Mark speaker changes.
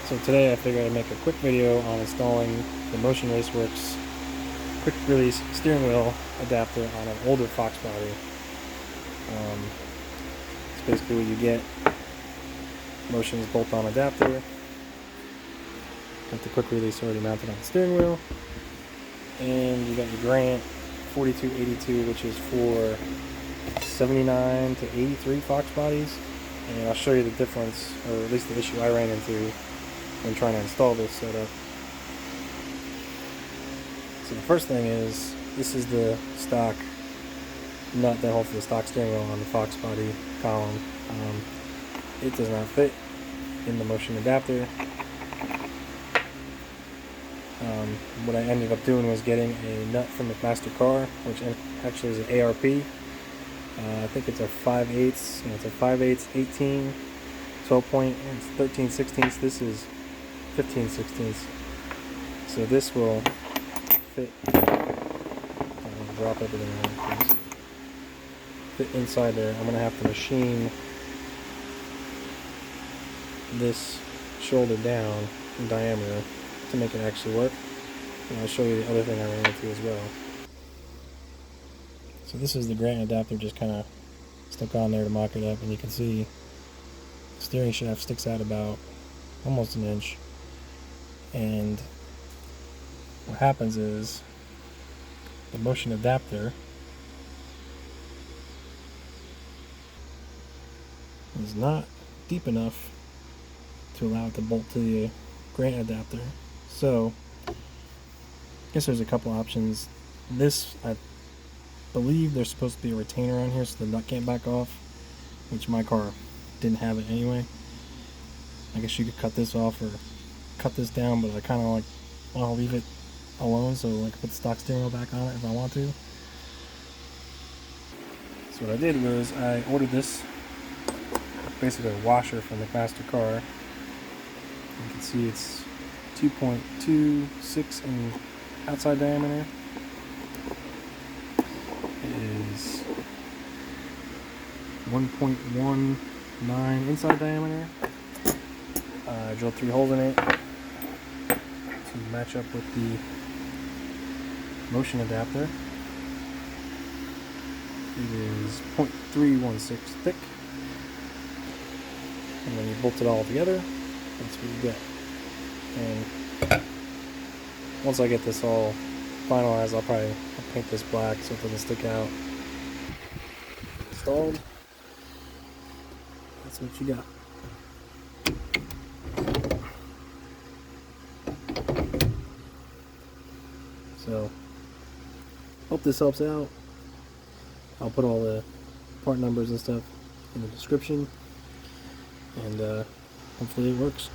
Speaker 1: So today I figured I'd make a quick video on installing the Motion Raceworks quick release steering wheel adapter on an older foxbody. It's basically what you get. Motion's bolt-on adapter. Got the quick release already mounted on the steering wheel. And you got your Grant 4282, which is for 79 to 83 fox bodies. And I'll show you the difference, or at least the issue I ran into when trying to install this setup. So the first thing is, this is the stock nut that holds the stock steering wheel on the fox body column. It does not fit in the Motion adapter. What I ended up doing was getting a nut from McMaster Carr, which actually is an ARP. I think it's a 5/8, it's a 5/8, 18, 12 point, and it's 13/16. This is 15/16. So this will fit. I'll drop everything around, please. Fit inside there. I'm gonna have to machine this shoulder down in diameter to make it actually work. And I'll show you the other thing I ran into as well. So this is the Grant adapter just kind of stuck on there to mock it up, and you can see the steering shaft sticks out about almost an inch. And what happens is the Motion adapter is not deep enough to allow it to bolt to the Grant adapter. So I guess there's a couple options. This, I believe there's supposed to be a retainer on here so the nut can't back off, which my car didn't have it anyway. I guess you could cut this off or cut this down, but I kind of like want to leave it alone so I can put the stock steering wheel back on it if I want to. So what I did was I ordered this, basically a washer from McMaster Carr. You can see it's 2.26 in outside diameter. It is 1.19 inside diameter. I drilled 3 holes in it to match up with the Motion adapter. It is 0.316 thick. And when you bolt it all together, that's what you get. And once I get this all finalized, I'll probably paint this black so it doesn't stick out. Installed. That's what you got. So, hope this helps out. I'll put all the part numbers and stuff in the description, and hopefully it works.